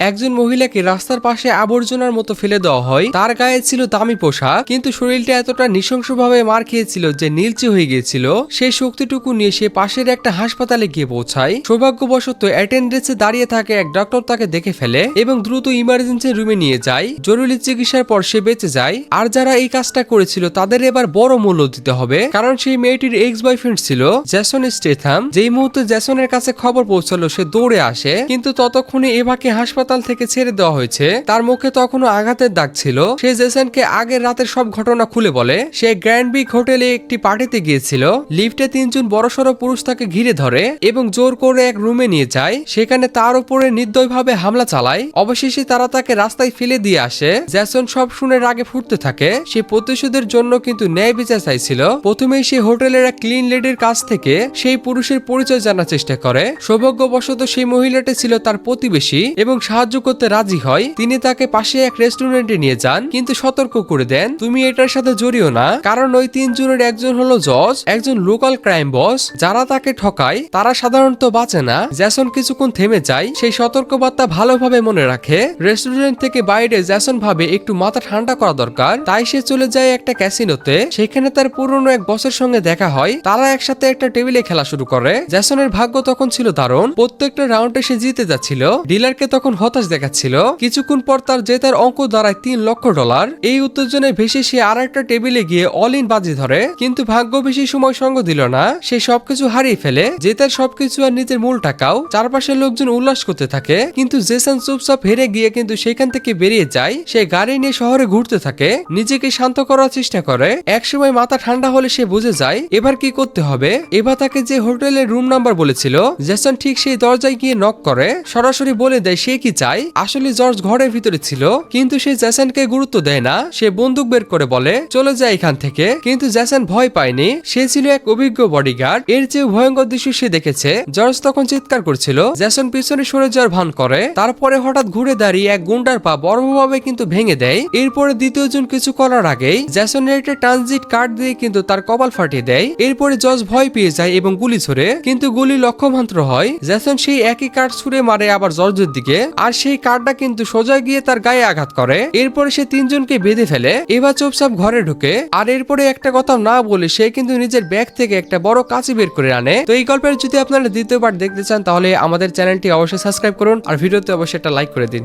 একজন মহিলাকে রাস্তার পাশে আবর্জনার মতো ফেলে দেওয়া হয়। তার গায়ে ছিল দামি পোশাক, কিন্তু শরীরটা এতটা নৃশংসভাবে মার খেয়েছিল যে নীলচে হয়ে গিয়েছিল। সেই শক্তিটুকু নিয়ে সে পাশের একটা হাসপাতালে গিয়ে পৌঁছায়। সৌভাগ্যবশত অ্যাটেন্ডেন্সে দাঁড়িয়ে থাকে এক ডক্টর তাকে দেখে ফেলে এবং দ্রুত ইমার্জেন্সি রুমে নিয়ে যায়। জরুরি চিকিৎসার পর সে বেঁচে যায়। আর যারা এই কাজটা করেছিল তাদের এবার বড় মূল্য দিতে হবে, কারণ সেই মেয়েটির এক্স বয়ফ্রেন্ড ছিল জ্যাসন স্টেথাম। যেই মুহূর্তে জ্যাসনের কাছে খবর পৌঁছালো সে দৌড়ে আসে, কিন্তু ততক্ষণে এভাকে হাসপাতাল থেকে ছেড়ে দেওয়া হয়েছে। তার মুখে তখনও আঘাতের দাগ ছিল। সে জ্যাসনকে আগের রাতের সব ঘটনা খুলে বলে। সে গ্র্যান্ড বিগ হোটেলে একটি পার্টিতে গিয়েছিল। লিফটে তিনজন বড়সড় পুরুষ তাকে ঘিরে ধরে এবং জোর করে এক রুমে নিয়ে যায়। সেখানে তার উপরে নির্দয়ভাবে হামলা চালায়। অবশেষে তারা তাকে রাস্তায় ফেলে দিয়ে আসে। জ্যাসন সব শুনে রাগে ফুটতে থাকে। সে প্রতিশোধের জন্য কিন্তু ন্যায় বিচার চাইছিল। প্রথমেই সে হোটেলের এক ক্লিন লেডির কাছ থেকে সেই পুরুষের পরিচয় জানার চেষ্টা করে। সৌভাগ্যবশত সেই মহিলাটি ছিল তার প্রতিবেশী এবং সাহায্য করতে রাজি হয়। তিনি তাকে পাশে এক রেস্টুরেন্টে নিয়ে যান, কিন্তু সতর্ক করে দেন তুমি এটার সাথে জড়িও না, কারণ ওই তিনজনের একজন হলো জজ, একজন লোকাল ক্রাইম বস। যারা তাকে ঠকায় তারা সাধারণত বাঁচে না। জ্যাসন কিছুক্ষণ থেমে যায়, সেই সতর্কবার্তা ভালোভাবে মনে রাখে। রেস্টুরেন্ট থেকে বাইরে জ্যাসন ভাবে একটু মাথা ঠান্ডা করা দরকার, তাই সে চলে যায় একটা ক্যাসিনোতে। সেখানে তার পুরনো এক বসের সঙ্গে দেখা হয়। তারা একসাথে একটা টেবিলে খেলা শুরু করে। জ্যাসনের ভাগ্য তখন ছিল দারুণ। প্রত্যেকটা রাউন্ডে সে জিতে যাচ্ছিল। ডিলারকে তখন হতাশ দেখাচ্ছিল। কিছুক্ষণ পর তার জেতার অঙ্ক দাঁড়ায় $3,00,000। এই উত্তেজনায় ভেসে সে আর একটা টেবিলে গিয়ে অল ইন বাজি ধরে, কিন্তু ভাগ্য বেশি সময় সঙ্গ দিল না। সে সবকিছু হারিয়ে ফেলে, জেতার সবকিছু আর নিজের মূল টাকাও। চারপাশের লোকজন উল্লাস করতে থাকে, কিন্তু জেসন চুপচাপ হেরে গিয়ে কিন্তু সেখান থেকে বেরিয়ে যায়। সে গাড়ি নিয়ে শহরে ঘুরতে থাকে, নিজেকে শান্ত করার চেষ্টা করে। একসময় মাথা ঠান্ডা হলে সে বুঝে যায় এবার কি করতে হবে। এবার তাকে যে হোটেলের রুম নাম্বার বলেছিল, জেসন ঠিক সেই দরজায় গিয়ে নক করে, সরাসরি বলে দেয় সে কি চায়। আসলে জর্জ ঘরের ভিতরে ছিল, কিন্তু সে জ্যাসনকে গুরুত্ব দেয় না। সে বন্দুক বের করে বলে চলে যায় এখান থেকে, কিন্তু জ্যাসন ভয় পায়নি। সে ছিল এক অভিজ্ঞ বডিগার্ড। এর চেয়ে ভয়ঙ্কর দৃশ্য সে দেখেছে। জর্জ তখন চিৎকার করছিল। জ্যাসন পিছনে সরে যাওয়ার ভান করে। তারপরে হঠাৎ ঘুরে দাঁড়িয়ে এক গুন্ডার পা বড়ভাবে কিন্তু ভেঙে দেয়। এরপরে দ্বিতীয় জন কিছু করার আগেই জ্যাসনের একটা ট্রানজিট কার্ড দিয়ে কিন্তু তার কপাল ফাটিয়ে দেয়। এরপরে জর্জ ভয় পেয়ে যায় এবং গুলি ছোড়ে, কিন্তু গুলি লক্ষ্যমাত্র হয়। জ্যাসন সেই একই কার্ড ছুড়ে মারে আবার জর্জের দিকে, আর সেই কার্ডটা কিন্তু সোজা গিয়ে তার গায়ে আঘাত করে। এরপরে সে তিনজনকে বেঁধে ফেলে। এবার চুপচাপ ঘরে ঢুকে, আর এরপরে একটা কথা না বলে সে কিন্তু নিজের ব্যাগ থেকে একটা বড় কাঁচি বের করে আনে। তো এই গল্পের যদি আপনারা দ্বিতীয়বার দেখতে চান তাহলে আমাদের চ্যানেলটি অবশ্যই সাবস্ক্রাইব করুন, আর ভিডিওতে অবশ্যই একটা লাইক করে দিন।